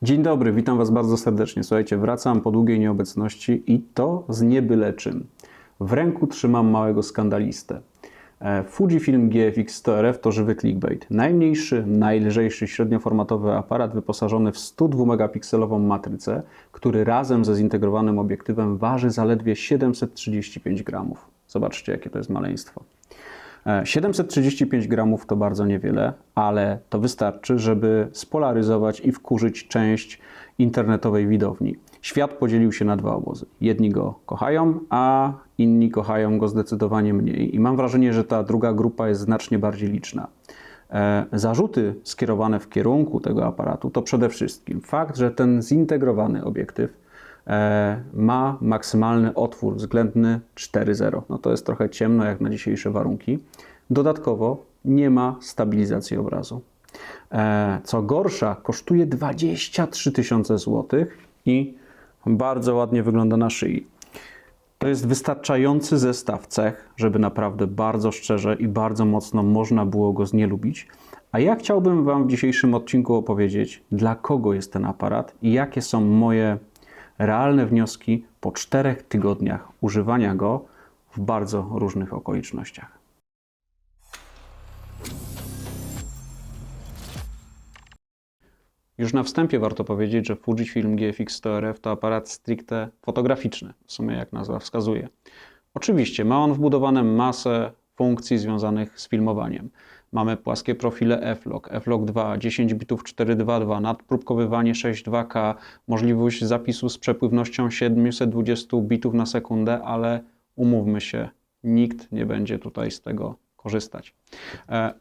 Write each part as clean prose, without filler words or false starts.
Dzień dobry, witam Was bardzo serdecznie. Słuchajcie, wracam po długiej nieobecności i to z niebyle czym. W ręku trzymam małego skandalistę. Fujifilm GFX 100RF to żywy clickbait. Najmniejszy, najlżejszy średnioformatowy aparat wyposażony w 102 megapikselową matrycę, który razem ze zintegrowanym obiektywem waży zaledwie 735 gramów. Zobaczcie, jakie to jest maleństwo. 735 gramów to bardzo niewiele, ale to wystarczy, żeby spolaryzować i wkurzyć część internetowej widowni. Świat podzielił się na dwa obozy. Jedni go kochają, a inni kochają go zdecydowanie mniej. I mam wrażenie, że ta druga grupa jest znacznie bardziej liczna. Zarzuty skierowane w kierunku tego aparatu to przede wszystkim fakt, że ten zintegrowany obiektyw ma maksymalny otwór względny 4.0. No to jest trochę ciemno jak na dzisiejsze warunki. Dodatkowo nie ma stabilizacji obrazu. Co gorsza, kosztuje 23 000 złotych i bardzo ładnie wygląda na szyi. To jest wystarczający zestaw cech, żeby naprawdę bardzo szczerze i bardzo mocno można było go znielubić. A ja chciałbym Wam w dzisiejszym odcinku opowiedzieć, dla kogo jest ten aparat i jakie są moje realne wnioski po 4 tygodniach używania go w bardzo różnych okolicznościach. Już na wstępie warto powiedzieć, że Fujifilm GFX 100RF to aparat stricte fotograficzny, w sumie jak nazwa wskazuje. Oczywiście ma on wbudowane masę funkcji związanych z filmowaniem. Mamy płaskie profile f-log, f-log 2, 10 bitów 422, nadpróbkowywanie 6.2K, możliwość zapisu z przepływnością 720 bitów na sekundę, ale umówmy się, nikt nie będzie tutaj z tego korzystać.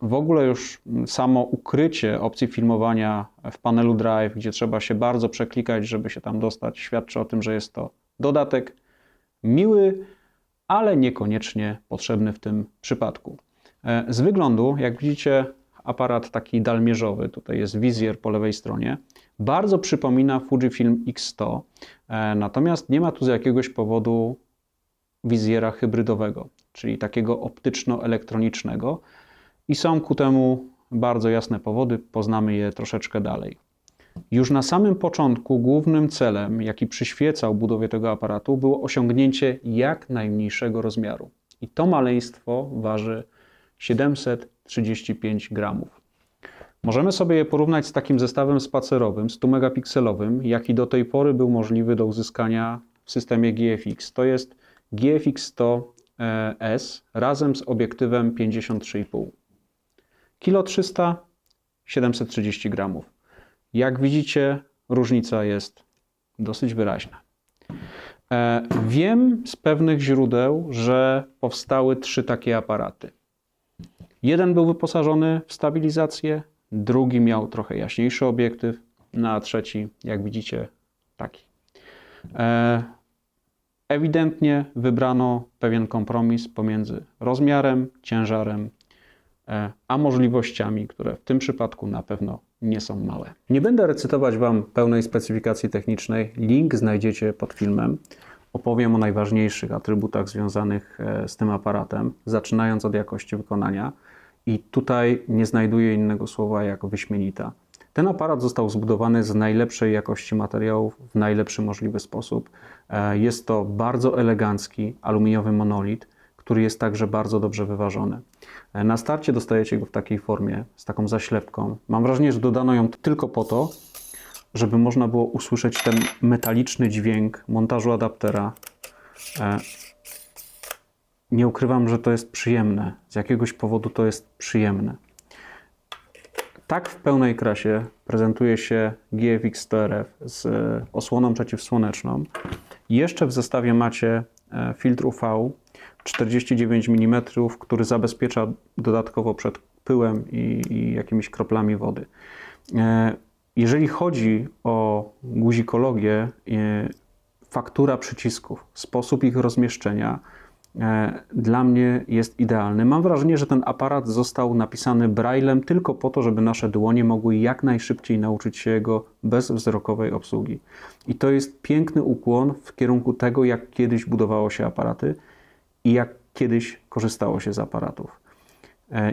W ogóle już samo ukrycie opcji filmowania w panelu Drive, gdzie trzeba się bardzo przeklikać, żeby się tam dostać, świadczy o tym, że jest to dodatek miły, ale niekoniecznie potrzebny w tym przypadku. Z wyglądu, jak widzicie, aparat taki dalmierzowy, tutaj jest wizjer po lewej stronie, bardzo przypomina Fujifilm X100, natomiast nie ma tu z jakiegoś powodu wizjera hybrydowego, czyli takiego optyczno-elektronicznego i są ku temu bardzo jasne powody, poznamy je troszeczkę dalej. Już na samym początku głównym celem, jaki przyświecał budowie tego aparatu, było osiągnięcie jak najmniejszego rozmiaru. I to maleństwo waży 735 gramów. Możemy sobie je porównać z takim zestawem spacerowym 100 megapikselowym, jaki do tej pory był możliwy do uzyskania w systemie GFX. To jest GFX 100S razem z obiektywem 53,5. Kilo 300, 730 gramów. Jak widzicie, różnica jest dosyć wyraźna. Wiem z pewnych źródeł, że powstały 3 takie aparaty. Jeden był wyposażony w stabilizację, drugi miał trochę jaśniejszy obiektyw, a trzeci, jak widzicie, taki. Ewidentnie wybrano pewien kompromis pomiędzy rozmiarem, ciężarem, a możliwościami, które w tym przypadku na pewno nie są małe. Nie będę recytować Wam pełnej specyfikacji technicznej. Link znajdziecie pod filmem. Opowiem o najważniejszych atrybutach związanych z tym aparatem, zaczynając od jakości wykonania. I tutaj nie znajduję innego słowa jak wyśmienita. Ten aparat został zbudowany z najlepszej jakości materiałów w najlepszy możliwy sposób. Jest to bardzo elegancki aluminiowy monolit, który jest także bardzo dobrze wyważony. Na starcie dostajecie go w takiej formie, z taką zaślepką. Mam wrażenie, że dodano ją tylko po to, żeby można było usłyszeć ten metaliczny dźwięk montażu adaptera. Nie ukrywam, że to jest przyjemne. Z jakiegoś powodu to jest przyjemne. Tak w pełnej krasie prezentuje się GFX 100RF z osłoną przeciwsłoneczną. Jeszcze w zestawie macie filtr UV 49 mm, który zabezpiecza dodatkowo przed pyłem i jakimiś kroplami wody. Jeżeli chodzi o guzikologię, faktura przycisków, sposób ich rozmieszczenia dla mnie jest idealny. Mam wrażenie, że ten aparat został napisany braillem tylko po to, żeby nasze dłonie mogły jak najszybciej nauczyć się jego bezwzrokowej obsługi. I to jest piękny ukłon w kierunku tego, jak kiedyś budowało się aparaty i jak kiedyś korzystało się z aparatów.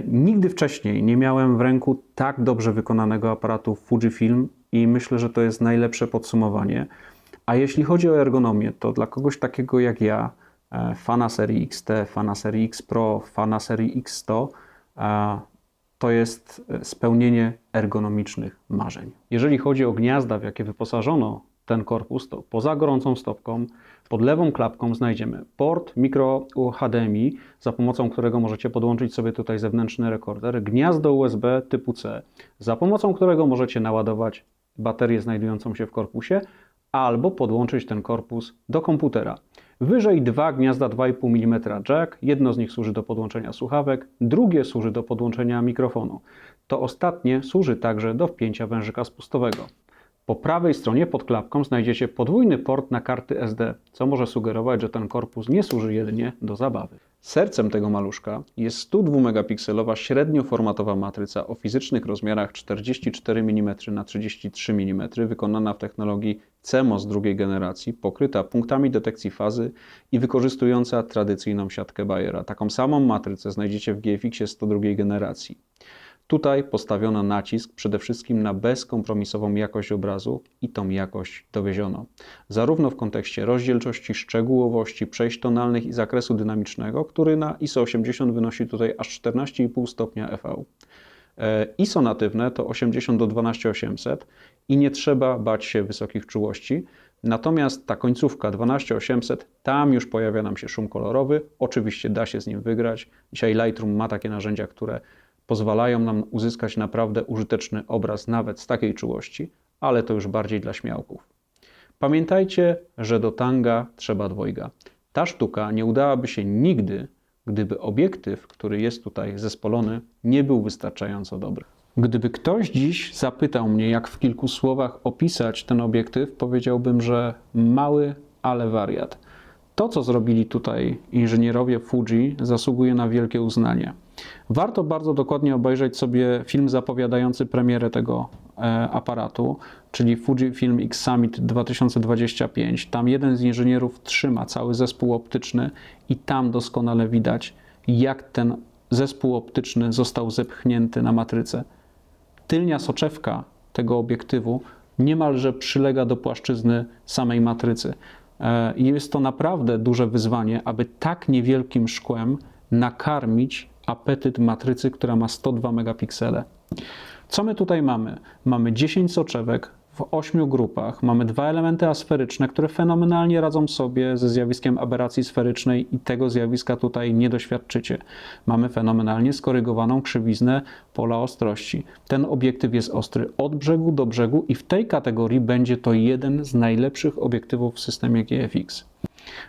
Nigdy wcześniej nie miałem w ręku tak dobrze wykonanego aparatu Fujifilm i myślę, że to jest najlepsze podsumowanie. A jeśli chodzi o ergonomię, to dla kogoś takiego jak ja, fana serii XT, fana serii X Pro, fana serii X100, to jest spełnienie ergonomicznych marzeń. Jeżeli chodzi o gniazda, w jakie wyposażono ten korpus, to poza gorącą stopką, pod lewą klapką znajdziemy port micro HDMI, za pomocą którego możecie podłączyć sobie tutaj zewnętrzny rekorder, gniazdo USB typu C, za pomocą którego możecie naładować baterię znajdującą się w korpusie, albo podłączyć ten korpus do komputera. Wyżej dwa gniazda 2,5 mm jack, jedno z nich służy do podłączenia słuchawek, drugie służy do podłączenia mikrofonu. To ostatnie służy także do wpięcia wężyka spustowego. Po prawej stronie pod klapką znajdziecie podwójny port na karty SD, co może sugerować, że ten korpus nie służy jedynie do zabawy. Sercem tego maluszka jest 102 megapikselowa średnioformatowa matryca o fizycznych rozmiarach 44 mm na 33 mm, wykonana w technologii CMOS drugiej generacji, pokryta punktami detekcji fazy i wykorzystująca tradycyjną siatkę Bayera. Taką samą matrycę znajdziecie w GFX-ie 102 generacji. Tutaj postawiono nacisk przede wszystkim na bezkompromisową jakość obrazu i tą jakość dowieziono. Zarówno w kontekście rozdzielczości, szczegółowości, przejść tonalnych i zakresu dynamicznego, który na ISO 80 wynosi tutaj aż 14,5 stopnia EV. ISO natywne to 80 do 12800 i nie trzeba bać się wysokich czułości. Natomiast ta końcówka 12800, tam już pojawia nam się szum kolorowy. Oczywiście da się z nim wygrać. Dzisiaj Lightroom ma takie narzędzia, które pozwalają nam uzyskać naprawdę użyteczny obraz nawet z takiej czułości, ale to już bardziej dla śmiałków. Pamiętajcie, że do tanga trzeba dwojga. Ta sztuka nie udałaby się nigdy, gdyby obiektyw, który jest tutaj zespolony, nie był wystarczająco dobry. Gdyby ktoś dziś zapytał mnie, jak w kilku słowach opisać ten obiektyw, powiedziałbym, że mały, ale wariat. To, co zrobili tutaj inżynierowie Fuji, zasługuje na wielkie uznanie. Warto bardzo dokładnie obejrzeć sobie film zapowiadający premierę tego aparatu, czyli Fujifilm X Summit 2025. Tam jeden z inżynierów trzyma cały zespół optyczny i tam doskonale widać, jak ten zespół optyczny został zepchnięty na matrycę. Tylnia soczewka tego obiektywu niemalże przylega do płaszczyzny samej matrycy. I jest to naprawdę duże wyzwanie, aby tak niewielkim szkłem nakarmić apetyt matrycy, która ma 102 megapiksele. Co my tutaj mamy? Mamy 10 soczewek w 8 grupach, mamy dwa elementy asferyczne, które fenomenalnie radzą sobie ze zjawiskiem aberracji sferycznej i tego zjawiska tutaj nie doświadczycie. Mamy fenomenalnie skorygowaną krzywiznę pola ostrości. Ten obiektyw jest ostry od brzegu do brzegu i w tej kategorii będzie to jeden z najlepszych obiektywów w systemie GFX.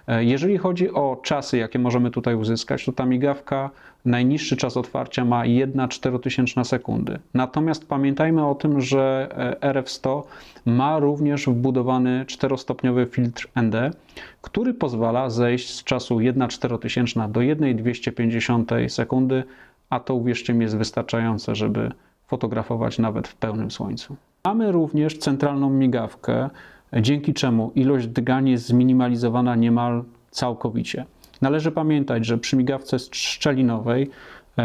Jeżeli chodzi o czasy, jakie możemy tutaj uzyskać, to ta migawka, najniższy czas otwarcia ma 1/4000 sekundy. Natomiast pamiętajmy o tym, że RF100 ma również wbudowany 4-stopniowy filtr ND, który pozwala zejść z czasu 1/4000 do 1/250 sekundy, a to uwierzcie mi jest wystarczające, żeby fotografować nawet w pełnym słońcu. Mamy również centralną migawkę, dzięki czemu ilość drgań jest zminimalizowana niemal całkowicie. Należy pamiętać, że przy migawce szczelinowej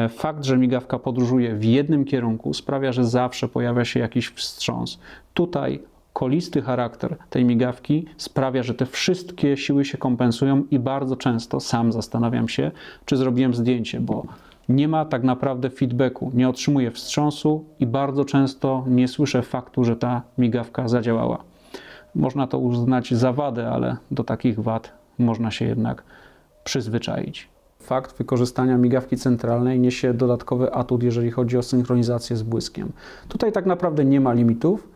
fakt, że migawka podróżuje w jednym kierunku sprawia, że zawsze pojawia się jakiś wstrząs. Tutaj kolisty charakter tej migawki sprawia, że te wszystkie siły się kompensują i bardzo często sam zastanawiam się, czy zrobiłem zdjęcie, bo nie ma tak naprawdę feedbacku, nie otrzymuję wstrząsu i bardzo często nie słyszę faktu, że ta migawka zadziałała. Można to uznać za wadę, ale do takich wad można się jednak przyzwyczaić. Fakt wykorzystania migawki centralnej niesie dodatkowy atut, jeżeli chodzi o synchronizację z błyskiem. Tutaj tak naprawdę nie ma limitów.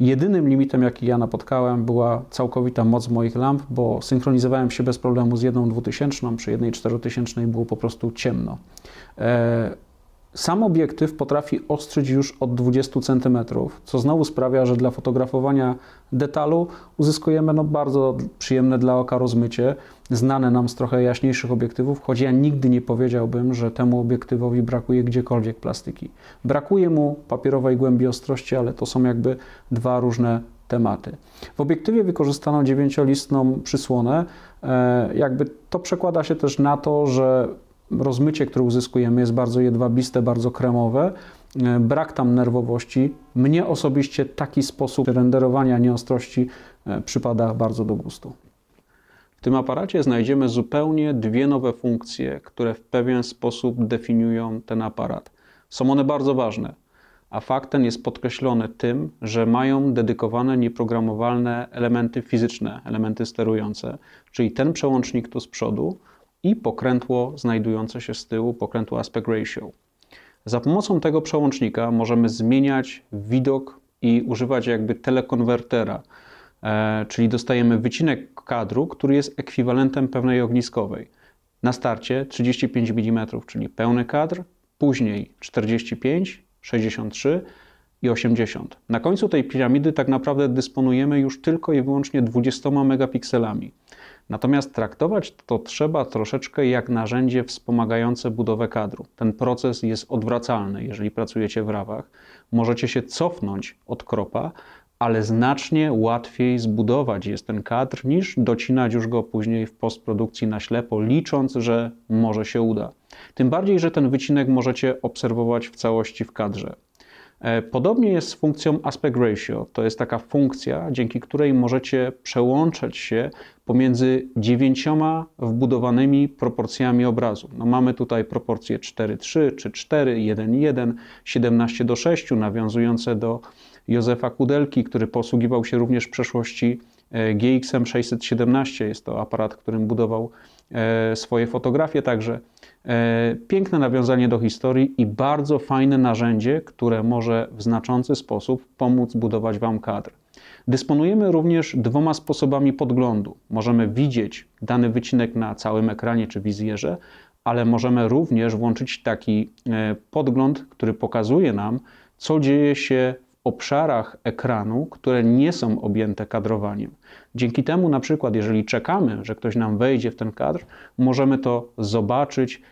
Jedynym limitem, jaki ja napotkałem, była całkowita moc moich lamp, bo synchronizowałem się bez problemu z jedną 2000, przy jednej 4000 było po prostu ciemno. Sam obiektyw potrafi ostrzyć już od 20 cm, co znowu sprawia, że dla fotografowania detalu uzyskujemy bardzo przyjemne dla oka rozmycie, znane nam z trochę jaśniejszych obiektywów, choć ja nigdy nie powiedziałbym, że temu obiektywowi brakuje gdziekolwiek plastyki. Brakuje mu papierowej głębi ostrości, ale to są jakby dwa różne tematy. W obiektywie wykorzystano 9-listną przysłonę. Jakby to przekłada się też na to, że rozmycie, które uzyskujemy, jest bardzo jedwabiste, bardzo kremowe, brak tam nerwowości. Mnie osobiście taki sposób renderowania nieostrości przypada bardzo do gustu. W tym aparacie znajdziemy zupełnie dwie nowe funkcje, które w pewien sposób definiują ten aparat. Są one bardzo ważne, a fakt ten jest podkreślony tym, że mają dedykowane nieprogramowalne elementy fizyczne, elementy sterujące, czyli ten przełącznik tu z przodu i pokrętło znajdujące się z tyłu, pokrętło aspect ratio. Za pomocą tego przełącznika możemy zmieniać widok i używać jakby telekonwertera, czyli dostajemy wycinek kadru, który jest ekwiwalentem pewnej ogniskowej. Na starcie 35 mm, czyli pełny kadr, później 45, 63 i 80. Na końcu tej piramidy tak naprawdę dysponujemy już tylko i wyłącznie 20 megapikselami. Natomiast traktować to trzeba troszeczkę jak narzędzie wspomagające budowę kadru. Ten proces jest odwracalny, jeżeli pracujecie w RAWach. Możecie się cofnąć od kropa, ale znacznie łatwiej zbudować jest ten kadr, niż docinać już go później w postprodukcji na ślepo, licząc, że może się uda. Tym bardziej, że ten wycinek możecie obserwować w całości w kadrze. Podobnie jest z funkcją aspect ratio. To jest taka funkcja, dzięki której możecie przełączać się pomiędzy 9 wbudowanymi proporcjami obrazu. No mamy tutaj proporcje 4:3 czy 4, 1:1, 17:6, nawiązujące do Józefa Kudelki, który posługiwał się również w przeszłości GX-em 617. Jest to aparat, którym budował swoje fotografie także. Piękne nawiązanie do historii i bardzo fajne narzędzie, które może w znaczący sposób pomóc budować Wam kadr. Dysponujemy również dwoma sposobami podglądu. Możemy widzieć dany wycinek na całym ekranie czy wizjerze, ale możemy również włączyć taki podgląd, który pokazuje nam, co dzieje się w obszarach ekranu, które nie są objęte kadrowaniem. Dzięki temu na przykład, jeżeli czekamy, że ktoś nam wejdzie w ten kadr, możemy to zobaczyć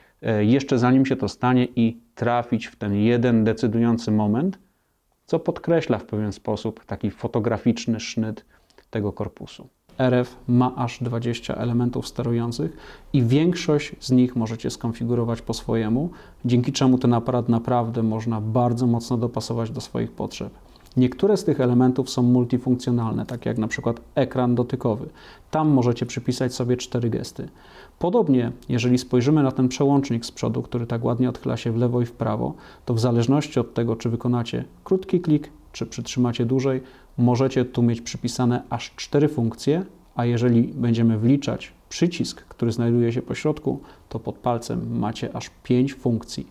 jeszcze zanim się to stanie i trafić w ten jeden decydujący moment, co podkreśla w pewien sposób taki fotograficzny sznyt tego korpusu. RF ma aż 20 elementów sterujących i większość z nich możecie skonfigurować po swojemu, dzięki czemu ten aparat naprawdę można bardzo mocno dopasować do swoich potrzeb. Niektóre z tych elementów są multifunkcjonalne, tak jak na przykład ekran dotykowy. Tam możecie przypisać sobie 4 gesty. Podobnie, jeżeli spojrzymy na ten przełącznik z przodu, który tak ładnie odchyla się w lewo i w prawo, to w zależności od tego, czy wykonacie krótki klik, czy przytrzymacie dłużej, możecie tu mieć przypisane aż 4 funkcje, a jeżeli będziemy wliczać przycisk, który znajduje się po środku, to pod palcem macie aż 5 funkcji.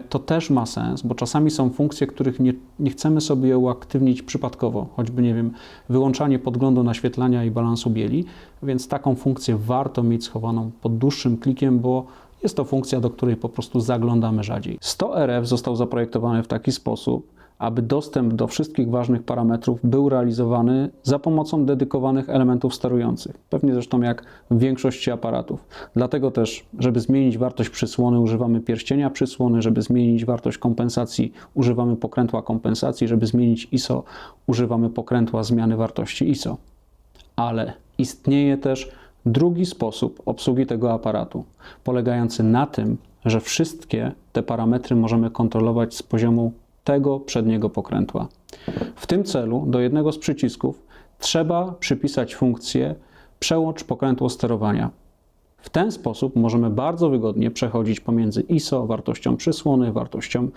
To też ma sens, bo czasami są funkcje, których nie chcemy sobie uaktywnić przypadkowo, choćby, nie wiem, wyłączanie podglądu naświetlania i balansu bieli, więc taką funkcję warto mieć schowaną pod dłuższym klikiem, bo jest to funkcja, do której po prostu zaglądamy rzadziej. 100RF został zaprojektowany w taki sposób, aby dostęp do wszystkich ważnych parametrów był realizowany za pomocą dedykowanych elementów sterujących. Pewnie zresztą jak w większości aparatów. Dlatego też, żeby zmienić wartość przysłony, używamy pierścienia przysłony, żeby zmienić wartość kompensacji, używamy pokrętła kompensacji, żeby zmienić ISO, używamy pokrętła zmiany wartości ISO. Ale istnieje też drugi sposób obsługi tego aparatu, polegający na tym, że wszystkie te parametry możemy kontrolować z poziomu tego przedniego pokrętła. W tym celu do jednego z przycisków trzeba przypisać funkcję przełącz pokrętło sterowania. W ten sposób możemy bardzo wygodnie przechodzić pomiędzy ISO, wartością przysłony, wartością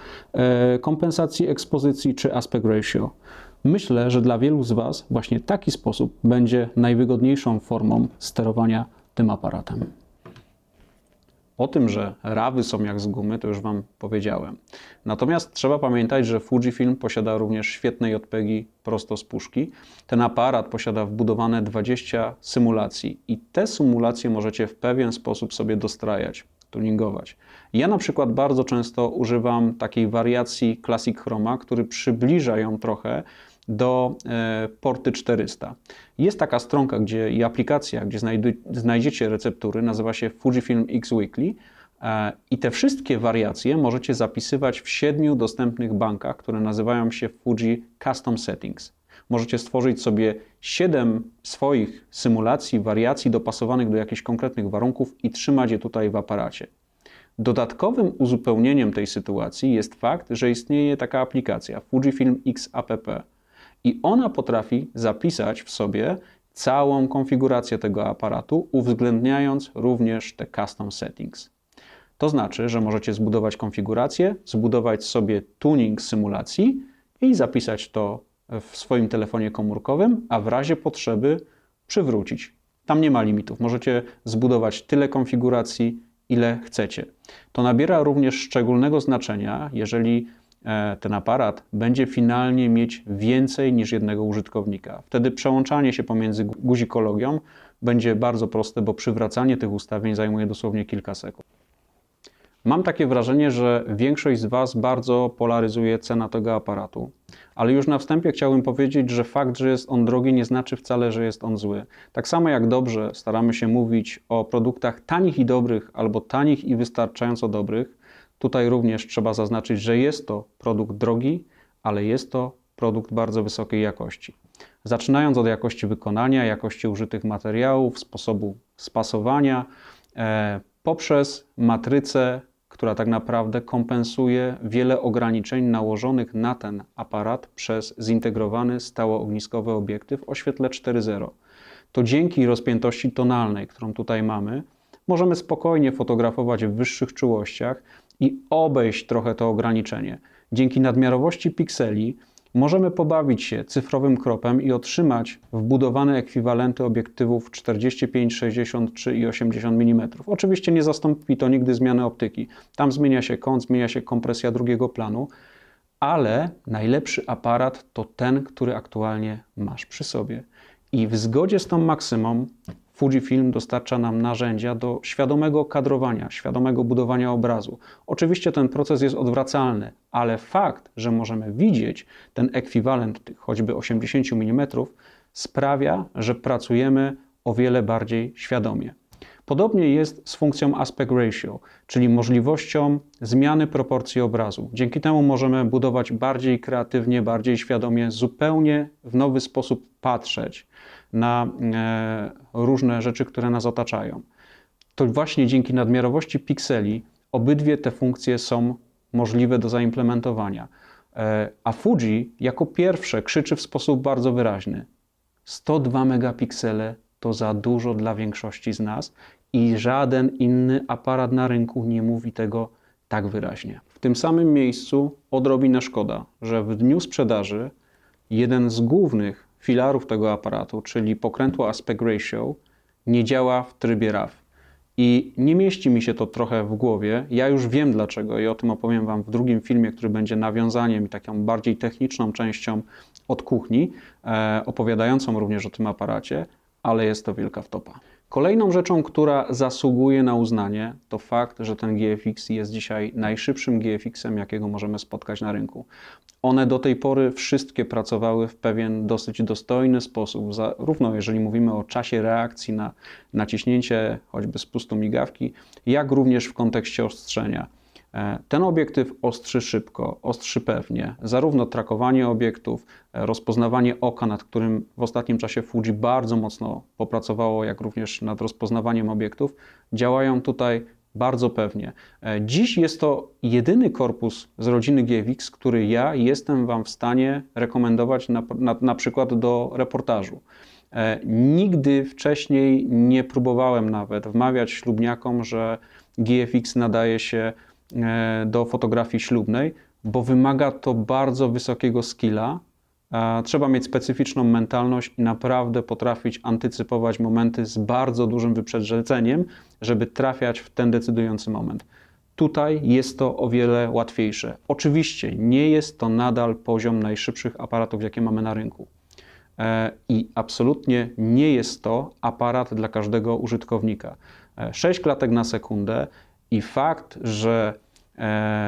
kompensacji ekspozycji czy aspect ratio. Myślę, że dla wielu z Was właśnie taki sposób będzie najwygodniejszą formą sterowania tym aparatem. O tym, że rawy są jak z gumy, to już Wam powiedziałem. Natomiast trzeba pamiętać, że Fujifilm posiada również świetne JPEGi prosto z puszki. Ten aparat posiada wbudowane 20 symulacji i te symulacje możecie w pewien sposób sobie dostrajać, tuningować. Ja na przykład bardzo często używam takiej wariacji Classic Chroma, który przybliża ją trochę do Porty 400. Jest taka stronka i aplikacja, gdzie znajdziecie receptury, nazywa się Fujifilm X Weekly i te wszystkie wariacje możecie zapisywać w 7 dostępnych bankach, które nazywają się Fuji Custom Settings. Możecie stworzyć sobie 7 swoich symulacji, wariacji dopasowanych do jakichś konkretnych warunków i trzymać je tutaj w aparacie. Dodatkowym uzupełnieniem tej sytuacji jest fakt, że istnieje taka aplikacja Fujifilm X App i ona potrafi zapisać w sobie całą konfigurację tego aparatu, uwzględniając również te custom settings. To znaczy, że możecie zbudować konfigurację, zbudować sobie tuning symulacji i zapisać to w swoim telefonie komórkowym, a w razie potrzeby przywrócić. Tam nie ma limitów. Możecie zbudować tyle konfiguracji, ile chcecie. To nabiera również szczególnego znaczenia, jeżeli ten aparat będzie finalnie mieć więcej niż jednego użytkownika. Wtedy przełączanie się pomiędzy guzikologią będzie bardzo proste, bo przywracanie tych ustawień zajmuje dosłownie kilka sekund. Mam takie wrażenie, że większość z Was bardzo polaryzuje cena tego aparatu, ale już na wstępie chciałbym powiedzieć, że fakt, że jest on drogi, nie znaczy wcale, że jest on zły. Tak samo jak dobrze staramy się mówić o produktach tanich i dobrych, albo tanich i wystarczająco dobrych, tutaj również trzeba zaznaczyć, że jest to produkt drogi, ale jest to produkt bardzo wysokiej jakości. Zaczynając od jakości wykonania, jakości użytych materiałów, sposobu spasowania, poprzez matrycę, która tak naprawdę kompensuje wiele ograniczeń nałożonych na ten aparat przez zintegrowany stałoogniskowy obiektyw o świetle 4.0. To dzięki rozpiętości tonalnej, którą tutaj mamy, możemy spokojnie fotografować w wyższych czułościach i obejść trochę to ograniczenie. Dzięki nadmiarowości pikseli możemy pobawić się cyfrowym kropem i otrzymać wbudowane ekwiwalenty obiektywów 45, 63 i 80 mm. Oczywiście nie zastąpi to nigdy zmiany optyki. Tam zmienia się kąt, zmienia się kompresja drugiego planu, ale najlepszy aparat to ten, który aktualnie masz przy sobie. I w zgodzie z tą maksymą Fujifilm dostarcza nam narzędzia do świadomego kadrowania, świadomego budowania obrazu. Oczywiście ten proces jest odwracalny, ale fakt, że możemy widzieć ten ekwiwalent tych choćby 80 mm sprawia, że pracujemy o wiele bardziej świadomie. Podobnie jest z funkcją aspect ratio, czyli możliwością zmiany proporcji obrazu. Dzięki temu możemy budować bardziej kreatywnie, bardziej świadomie, zupełnie w nowy sposób patrzeć na różne rzeczy, które nas otaczają. To właśnie dzięki nadmiarowości pikseli obydwie te funkcje są możliwe do zaimplementowania. A Fuji jako pierwsze krzyczy w sposób bardzo wyraźny: 102 megapiksele to za dużo dla większości z nas i żaden inny aparat na rynku nie mówi tego tak wyraźnie. W tym samym miejscu odrobinę szkoda, że w dniu sprzedaży jeden z głównych filarów tego aparatu, czyli pokrętło aspect ratio, nie działa w trybie RAW. I nie mieści mi się to trochę w głowie. Ja już wiem dlaczego i o tym opowiem Wam w drugim filmie, który będzie nawiązaniem i taką bardziej techniczną częścią od kuchni, opowiadającą również o tym aparacie, ale jest to wielka wtopa. Kolejną rzeczą, która zasługuje na uznanie, to fakt, że ten GFX jest dzisiaj najszybszym GFX-em, jakiego możemy spotkać na rynku. One do tej pory wszystkie pracowały w pewien dosyć dostojny sposób, zarówno jeżeli mówimy o czasie reakcji na naciśnięcie choćby spustu migawki, jak również w kontekście ostrzenia. Ten obiektyw ostrzy szybko, ostrzy pewnie. Zarówno trakowanie obiektów, rozpoznawanie oka, nad którym w ostatnim czasie Fuji bardzo mocno popracowało, jak również nad rozpoznawaniem obiektów, działają tutaj bardzo pewnie. Dziś jest to jedyny korpus z rodziny GFX, który ja jestem Wam w stanie rekomendować na przykład do reportażu. Nigdy wcześniej nie próbowałem nawet wmawiać ślubniakom, że GFX nadaje się do fotografii ślubnej, bo wymaga to bardzo wysokiego skilla. Trzeba mieć specyficzną mentalność i naprawdę potrafić antycypować momenty z bardzo dużym wyprzedzeniem, żeby trafiać w ten decydujący moment. Tutaj jest to o wiele łatwiejsze. Oczywiście nie jest to nadal poziom najszybszych aparatów, jakie mamy na rynku. I absolutnie nie jest to aparat dla każdego użytkownika. 6 klatek na sekundę i fakt, że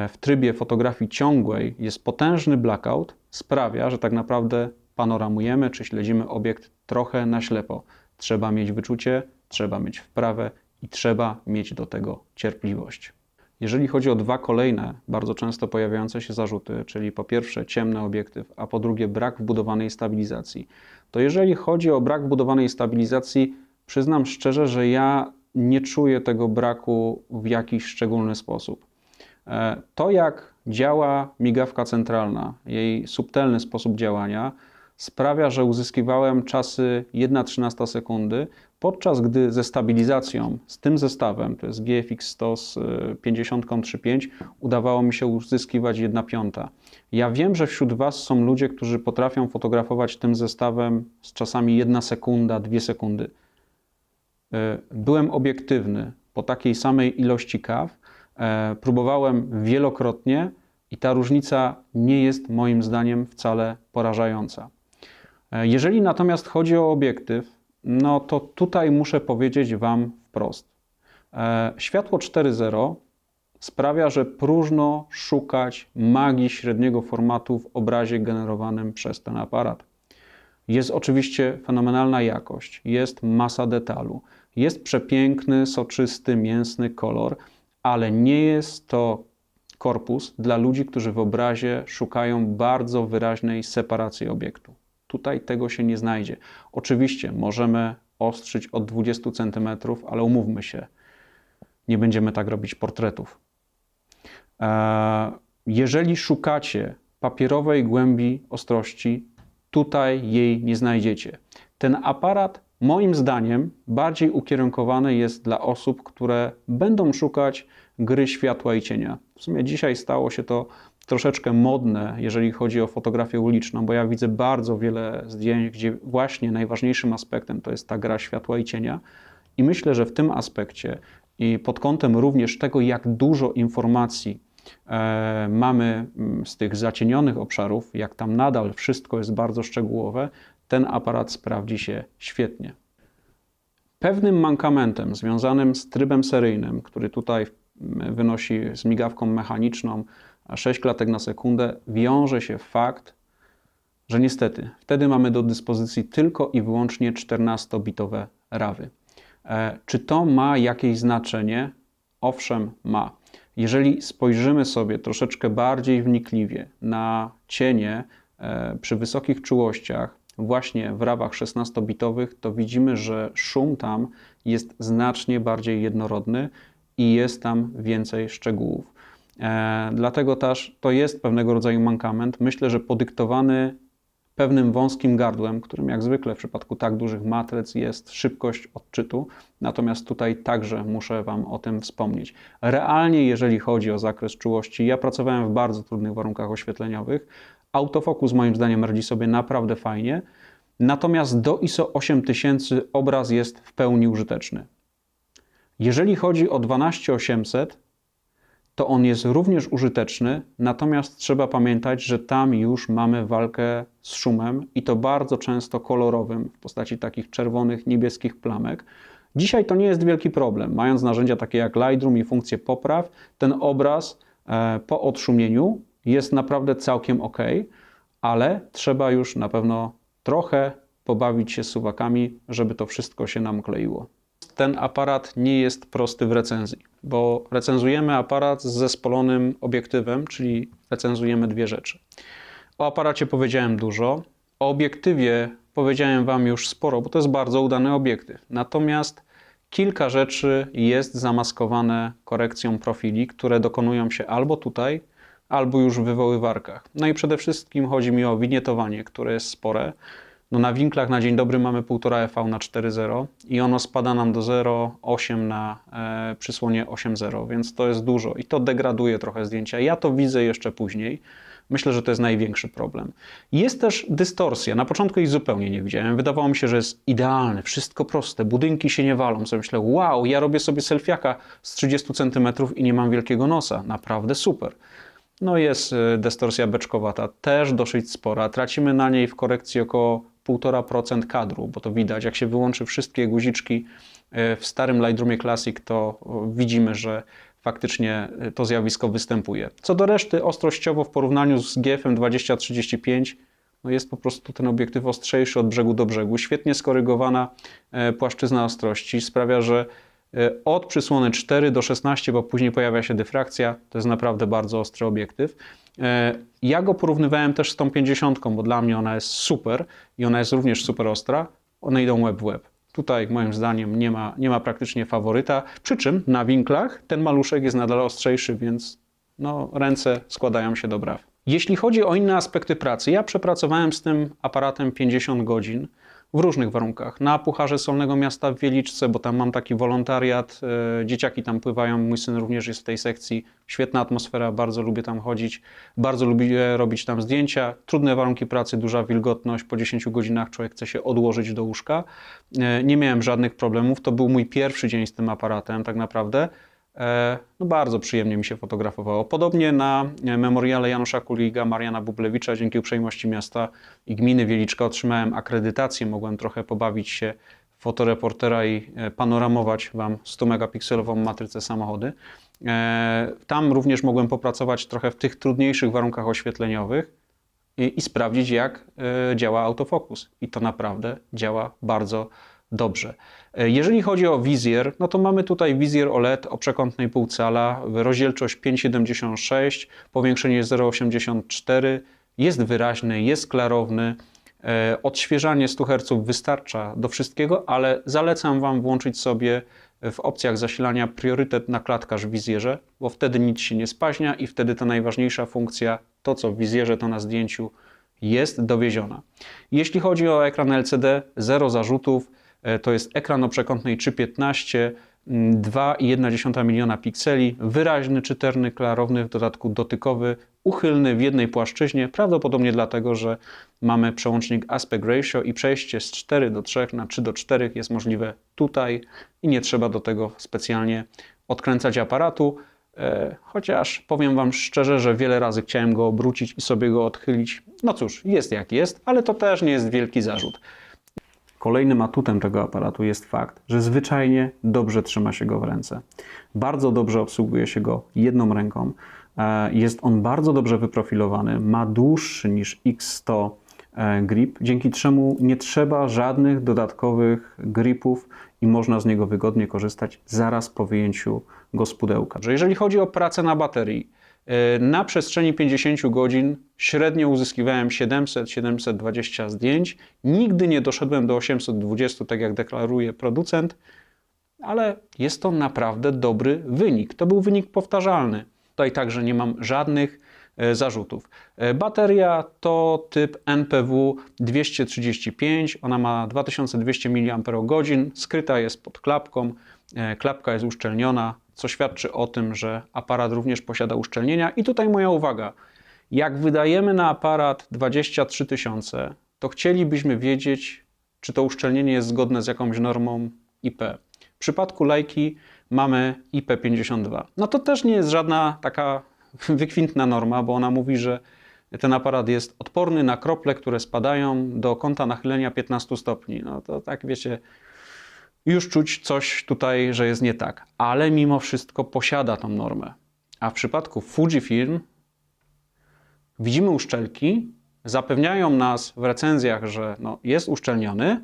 w trybie fotografii ciągłej jest potężny blackout, sprawia, że tak naprawdę panoramujemy czy śledzimy obiekt trochę na ślepo. Trzeba mieć wyczucie, trzeba mieć wprawę i trzeba mieć do tego cierpliwość. Jeżeli chodzi o dwa kolejne, bardzo często pojawiające się zarzuty, czyli po pierwsze ciemny obiektyw, a po drugie brak wbudowanej stabilizacji, to jeżeli chodzi o brak wbudowanej stabilizacji, przyznam szczerze, że ja nie czuję tego braku w jakiś szczególny sposób. To, jak działa migawka centralna, jej subtelny sposób działania, sprawia, że uzyskiwałem czasy 1/13 sekundy, podczas gdy ze stabilizacją, z tym zestawem, to jest GFX 100 z 50.3.5, udawało mi się uzyskiwać 1/5. Ja wiem, że wśród Was są ludzie, którzy potrafią fotografować tym zestawem z czasami 1 sekunda, 2 sekundy. Byłem obiektywny po takiej samej ilości kaw, próbowałem wielokrotnie i ta różnica nie jest moim zdaniem wcale porażająca. Jeżeli natomiast chodzi o obiektyw, no to tutaj muszę powiedzieć Wam wprost. Światło 4.0 sprawia, że próżno szukać magii średniego formatu w obrazie generowanym przez ten aparat. Jest oczywiście fenomenalna jakość, jest masa detalu, jest przepiękny, soczysty, mięsny kolor, ale nie jest to korpus dla ludzi, którzy w obrazie szukają bardzo wyraźnej separacji obiektu. Tutaj tego się nie znajdzie. Oczywiście możemy ostrzyć od 20 cm, ale umówmy się, nie będziemy tak robić portretów. Jeżeli szukacie papierowej głębi ostrości, tutaj jej nie znajdziecie. Ten aparat, moim zdaniem, bardziej ukierunkowany jest dla osób, które będą szukać gry światła i cienia. W sumie dzisiaj stało się to troszeczkę modne, jeżeli chodzi o fotografię uliczną, bo ja widzę bardzo wiele zdjęć, gdzie właśnie najważniejszym aspektem to jest ta gra światła i cienia. I myślę, że w tym aspekcie i pod kątem również tego, jak dużo informacji mamy z tych zacienionych obszarów, jak tam nadal wszystko jest bardzo szczegółowe, ten aparat sprawdzi się świetnie. Pewnym mankamentem związanym z trybem seryjnym, który tutaj wynosi z migawką mechaniczną 6 klatek na sekundę, wiąże się fakt, że niestety wtedy mamy do dyspozycji tylko i wyłącznie 14-bitowe rawy. Czy to ma jakieś znaczenie? Owszem, ma. Jeżeli spojrzymy sobie troszeczkę bardziej wnikliwie na cienie przy wysokich czułościach, właśnie w rawach 16-bitowych, to widzimy, że szum tam jest znacznie bardziej jednorodny i jest tam więcej szczegółów. Dlatego też to jest pewnego rodzaju mankament. Myślę, że podyktowany pewnym wąskim gardłem, którym jak zwykle w przypadku tak dużych matryc jest szybkość odczytu, natomiast tutaj także muszę Wam o tym wspomnieć. Realnie, jeżeli chodzi o zakres czułości, ja pracowałem w bardzo trudnych warunkach oświetleniowych. Autofokus moim zdaniem radzi sobie naprawdę fajnie, natomiast do ISO 8000 obraz jest w pełni użyteczny. Jeżeli chodzi o 12800, to on jest również użyteczny, natomiast trzeba pamiętać, że tam już mamy walkę z szumem i to bardzo często kolorowym w postaci takich czerwonych, niebieskich plamek. Dzisiaj to nie jest wielki problem. Mając narzędzia takie jak Lightroom i funkcje popraw, ten obraz po odszumieniu jest naprawdę całkiem ok, ale trzeba już na pewno trochę pobawić się z suwakami, żeby to wszystko się nam kleiło. Ten aparat nie jest prosty w recenzji, bo recenzujemy aparat z zespolonym obiektywem, czyli recenzujemy dwie rzeczy. O aparacie powiedziałem dużo, o obiektywie powiedziałem Wam już sporo, bo to jest bardzo udany obiektyw. Natomiast kilka rzeczy jest zamaskowane korekcją profili, które dokonują się albo tutaj, albo już w wywoływarkach. No i przede wszystkim chodzi mi o winietowanie, które jest spore. No na winklach na dzień dobry mamy 1,5 EV na 4.0 i ono spada nam do 0,8 na przysłonie 8.0, więc to jest dużo i to degraduje trochę zdjęcia. Ja to widzę jeszcze później. Myślę, że to jest największy problem. Jest też dystorsja. Na początku jej zupełnie nie widziałem. Wydawało mi się, że jest idealne, wszystko proste, budynki się nie walą. Sobie myślę, wow, ja robię sobie selfiaka z 30 cm i nie mam wielkiego nosa. Naprawdę super. No jest dystorsja beczkowata, też dosyć spora. Tracimy na niej w korekcji około 1,5% kadru, bo to widać. Jak się wyłączy wszystkie guziczki w starym Lightroomie Classic, to widzimy, że faktycznie to zjawisko występuje. Co do reszty, ostrościowo w porównaniu z GF-em 2035 no jest po prostu ten obiektyw ostrzejszy od brzegu do brzegu. Świetnie skorygowana płaszczyzna ostrości sprawia, że od przysłony 4 do 16, bo później pojawia się dyfrakcja, to jest naprawdę bardzo ostry obiektyw. Ja go porównywałem też z tą 50, bo dla mnie ona jest super i ona jest również super ostra. One idą łeb w łeb. Tutaj moim zdaniem nie ma praktycznie faworyta, przy czym na winklach ten maluszek jest nadal ostrzejszy, więc no, ręce składają się do braw. Jeśli chodzi o inne aspekty pracy, ja przepracowałem z tym aparatem 50 godzin w różnych warunkach. Na Pucharze Solnego Miasta w Wieliczce, bo tam mam taki wolontariat, dzieciaki tam pływają, mój syn również jest w tej sekcji. Świetna atmosfera, bardzo lubię tam chodzić, bardzo lubię robić tam zdjęcia. Trudne warunki pracy, duża wilgotność, po 10 godzinach człowiek chce się odłożyć do łóżka. Nie miałem żadnych problemów, to był mój pierwszy dzień z tym aparatem tak naprawdę. No bardzo przyjemnie mi się fotografowało. Podobnie na memoriale Janusza Kuliga, Mariana Bublewicza, dzięki uprzejmości miasta i gminy Wieliczka otrzymałem akredytację, mogłem trochę pobawić się fotoreportera i panoramować Wam 100-megapikselową matrycę samochody. Tam również mogłem popracować trochę w tych trudniejszych warunkach oświetleniowych i sprawdzić, jak działa autofokus. I to naprawdę działa bardzo dobrze. Jeżeli chodzi o wizjer, no to mamy tutaj wizjer OLED o przekątnej półcala, rozdzielczość 5,76, powiększenie 0,84, jest wyraźny, jest klarowny, odświeżanie 100 Hz wystarcza do wszystkiego, ale zalecam Wam włączyć sobie w opcjach zasilania priorytet na klatkarz w wizjerze, bo wtedy nic się nie spaźnia i wtedy ta najważniejsza funkcja, to co w wizjerze, to na zdjęciu jest dowieziona. Jeśli chodzi o ekran LCD, zero zarzutów. To jest ekran o przekątnej 3,15, 2,1 miliona pikseli, wyraźny, czytelny, klarowny, w dodatku dotykowy, uchylny w jednej płaszczyźnie, prawdopodobnie dlatego, że mamy przełącznik aspect ratio i przejście z 4:3 na 3:4 jest możliwe tutaj i nie trzeba do tego specjalnie odkręcać aparatu, chociaż powiem Wam szczerze, że wiele razy chciałem go obrócić i sobie go odchylić. No cóż, jest jak jest, ale to też nie jest wielki zarzut. Kolejnym atutem tego aparatu jest fakt, że zwyczajnie dobrze trzyma się go w ręce. Bardzo dobrze obsługuje się go jedną ręką. Jest on bardzo dobrze wyprofilowany, ma dłuższy niż X100 grip, dzięki czemu nie trzeba żadnych dodatkowych gripów i można z niego wygodnie korzystać zaraz po wyjęciu go z pudełka. Jeżeli chodzi o pracę na baterii, na przestrzeni 50 godzin średnio uzyskiwałem 700-720 zdjęć. Nigdy nie doszedłem do 820, tak jak deklaruje producent, ale jest to naprawdę dobry wynik. To był wynik powtarzalny. Tutaj także nie mam żadnych zarzutów. Bateria to typ NPW 235, ona ma 2200 mAh, skryta jest pod klapką, klapka jest uszczelniona, co świadczy o tym, że aparat również posiada uszczelnienia. I tutaj moja uwaga, jak wydajemy na aparat 23 000, to chcielibyśmy wiedzieć, czy to uszczelnienie jest zgodne z jakąś normą IP. W przypadku Leica mamy IP52. No to też nie jest żadna taka wykwintna norma, bo ona mówi, że ten aparat jest odporny na krople, które spadają do kąta nachylenia 15 stopni. No to tak wiecie, już czuć coś tutaj, że jest nie tak. Ale mimo wszystko posiada tą normę. A w przypadku Fujifilm widzimy uszczelki, zapewniają nas w recenzjach, że no, jest uszczelniony,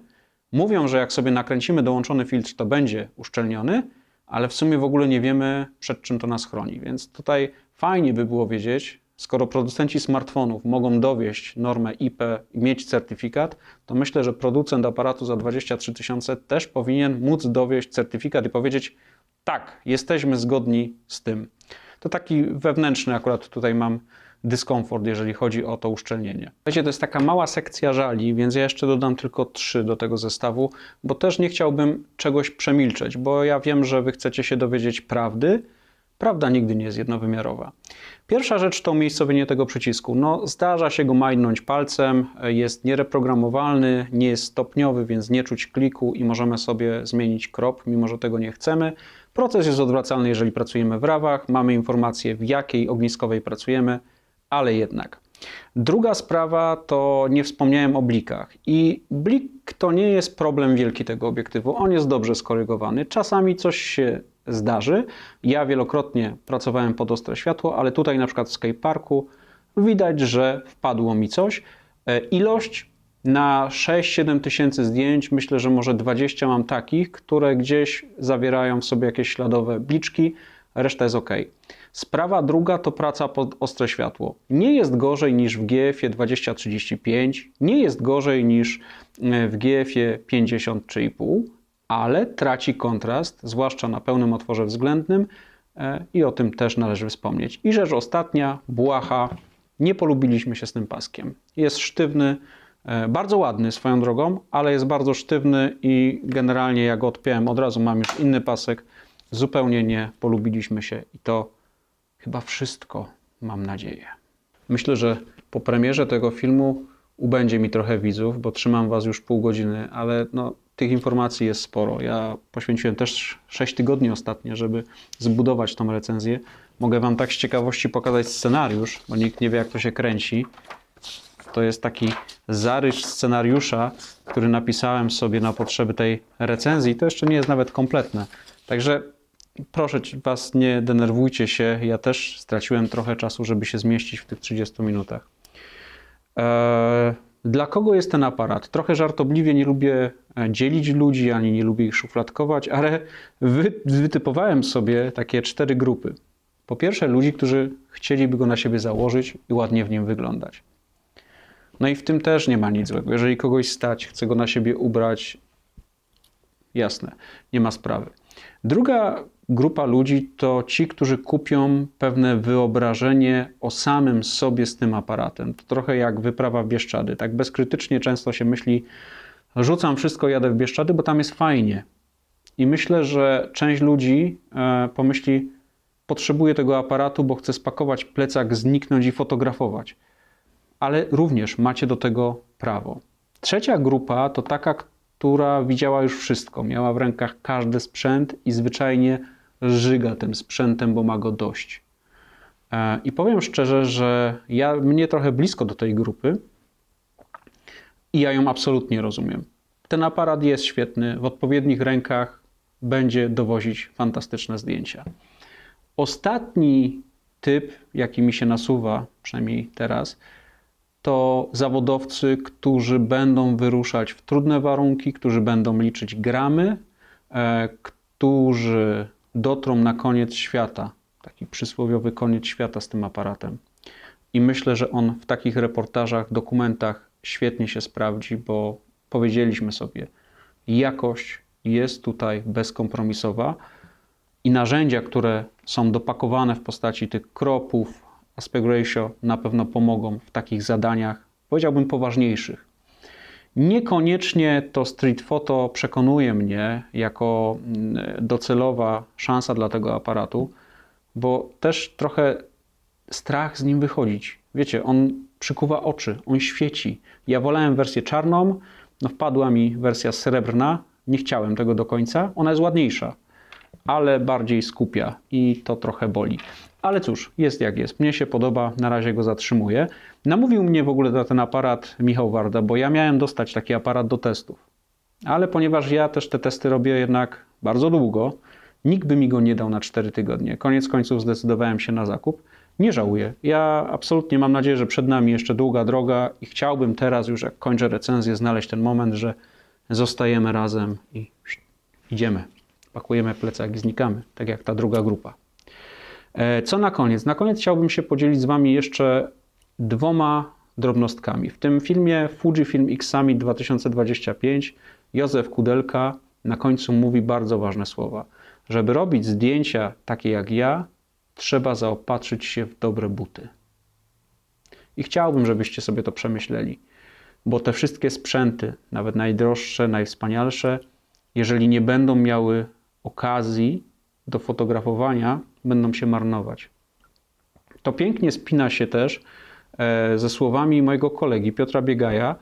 mówią, że jak sobie nakręcimy dołączony filtr, to będzie uszczelniony, ale w sumie w ogóle nie wiemy, przed czym to nas chroni. Więc tutaj fajnie by było wiedzieć, skoro producenci smartfonów mogą dowieść normę IP i mieć certyfikat, to myślę, że producent aparatu za 23 000 też powinien móc dowieść certyfikat i powiedzieć: tak, jesteśmy zgodni z tym. To taki wewnętrzny akurat tutaj mam dyskomfort, jeżeli chodzi o to uszczelnienie. Wiecie, to jest taka mała sekcja żali, więc ja jeszcze dodam tylko 3 do tego zestawu, bo też nie chciałbym czegoś przemilczeć, bo ja wiem, że Wy chcecie się dowiedzieć prawdy. Prawda nigdy nie jest jednowymiarowa. Pierwsza rzecz to umiejscowienie tego przycisku. No, zdarza się go majnąć palcem, jest niereprogramowalny, nie jest stopniowy, więc nie czuć kliku i możemy sobie zmienić krop, mimo że tego nie chcemy. Proces jest odwracalny, jeżeli pracujemy w rawach, mamy informację, w jakiej ogniskowej pracujemy, ale jednak. Druga sprawa to nie wspomniałem o blikach i blik to nie jest problem wielki tego obiektywu, on jest dobrze skorygowany, czasami coś się zdarzy. Ja wielokrotnie pracowałem pod ostre światło, ale tutaj na przykład w skateparku widać, że wpadło mi coś. Ilość na 6-7 tysięcy zdjęć, myślę, że może 20 mam takich, które gdzieś zawierają w sobie jakieś śladowe bliczki, reszta jest ok. Sprawa druga to praca pod ostre światło. Nie jest gorzej niż w GF-ie 2035, nie jest gorzej niż w GF-ie 50 3,5, ale traci kontrast, zwłaszcza na pełnym otworze względnym i o tym też należy wspomnieć. I rzecz ostatnia, błaha. Nie polubiliśmy się z tym paskiem. Jest sztywny, bardzo ładny swoją drogą, ale jest bardzo sztywny i generalnie jak go odpiąłem, od razu mam już inny pasek. Zupełnie nie polubiliśmy się i to chyba wszystko, mam nadzieję. Myślę, że po premierze tego filmu ubędzie mi trochę widzów, bo trzymam was już pół godziny, ale no, tych informacji jest sporo. Ja poświęciłem też 6 tygodni ostatnio, żeby zbudować tą recenzję. Mogę wam tak z ciekawości pokazać scenariusz, bo nikt nie wie, jak to się kręci. To jest taki zarys scenariusza, który napisałem sobie na potrzeby tej recenzji. To jeszcze nie jest nawet kompletne. Także proszę was, nie denerwujcie się. Ja też straciłem trochę czasu, żeby się zmieścić w tych 30 minutach. Dla kogo jest ten aparat? Trochę żartobliwie nie lubię dzielić ludzi, ani nie lubię ich szufladkować, ale wytypowałem sobie takie 4 grupy. Po pierwsze, ludzi, którzy chcieliby go na siebie założyć i ładnie w nim wyglądać. No i w tym też nie ma nic złego. Jeżeli kogoś stać, chce go na siebie ubrać, jasne, nie ma sprawy. Druga grupa ludzi to ci, którzy kupią pewne wyobrażenie o samym sobie z tym aparatem. To trochę jak wyprawa w Bieszczady. Tak bezkrytycznie często się myśli, rzucam wszystko, jadę w Bieszczady, bo tam jest fajnie. I myślę, że część ludzi pomyśli, potrzebuję tego aparatu, bo chcę spakować plecak, zniknąć i fotografować. Ale również macie do tego prawo. Trzecia grupa to taka, która widziała już wszystko. Miała w rękach każdy sprzęt i zwyczajnie żyga tym sprzętem, bo ma go dość. I powiem szczerze, że mnie trochę blisko do tej grupy i ja ją absolutnie rozumiem. Ten aparat jest świetny, w odpowiednich rękach będzie dowozić fantastyczne zdjęcia. Ostatni typ, jaki mi się nasuwa, przynajmniej teraz, to zawodowcy, którzy będą wyruszać w trudne warunki, którzy będą liczyć gramy, którzy dotrą na koniec świata, taki przysłowiowy koniec świata z tym aparatem. I myślę, że on w takich reportażach, dokumentach świetnie się sprawdzi, bo powiedzieliśmy sobie, jakość jest tutaj bezkompromisowa i narzędzia, które są dopakowane w postaci tych kropów, aspect ratio na pewno pomogą w takich zadaniach, powiedziałbym, poważniejszych. Niekoniecznie to street photo przekonuje mnie jako docelowa szansa dla tego aparatu, bo też trochę strach z nim wychodzić. Wiecie, on przykuwa oczy, on świeci. Ja wolałem wersję czarną, no wpadła mi wersja srebrna, nie chciałem tego do końca. Ona jest ładniejsza, ale bardziej skupia i to trochę boli. Ale cóż, jest jak jest. Mnie się podoba, na razie go zatrzymuję. Namówił mnie w ogóle na ten aparat Michał Warda, bo ja miałem dostać taki aparat do testów. Ale ponieważ ja też te testy robię jednak bardzo długo, nikt by mi go nie dał na 4 tygodnie. Koniec końców zdecydowałem się na zakup. Nie żałuję. Ja absolutnie mam nadzieję, że przed nami jeszcze długa droga i chciałbym teraz już, jak kończę recenzję, znaleźć ten moment, że zostajemy razem i idziemy. Pakujemy plecak i znikamy, tak jak ta druga grupa. Co na koniec? Na koniec chciałbym się podzielić z wami jeszcze 2 drobnostkami. W tym filmie Fujifilm X-Summit 2025 Józef Kudelka na końcu mówi bardzo ważne słowa. Żeby robić zdjęcia takie jak ja, trzeba zaopatrzyć się w dobre buty. I chciałbym, żebyście sobie to przemyśleli, bo te wszystkie sprzęty, nawet najdroższe, najwspanialsze, jeżeli nie będą miały okazji do fotografowania, będą się marnować. To pięknie spina się też ze słowami mojego kolegi Piotra Biegaja,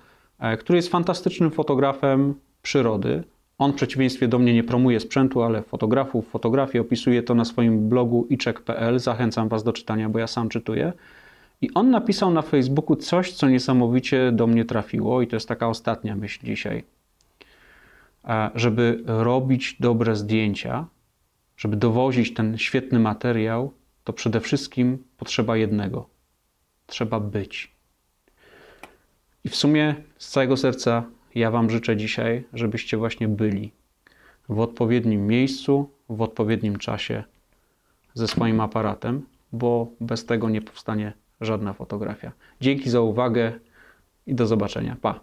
który jest fantastycznym fotografem przyrody. On w przeciwieństwie do mnie nie promuje sprzętu, ale fotografów, fotografii, opisuje to na swoim blogu iczek.pl. Zachęcam was do czytania, bo ja sam czytuję. I on napisał na Facebooku coś, co niesamowicie do mnie trafiło i to jest taka ostatnia myśl dzisiaj. Żeby robić dobre zdjęcia, żeby dowozić ten świetny materiał, to przede wszystkim potrzeba jednego. Trzeba być. I w sumie z całego serca ja wam życzę dzisiaj, żebyście właśnie byli w odpowiednim miejscu, w odpowiednim czasie ze swoim aparatem, bo bez tego nie powstanie żadna fotografia. Dzięki za uwagę i do zobaczenia. Pa!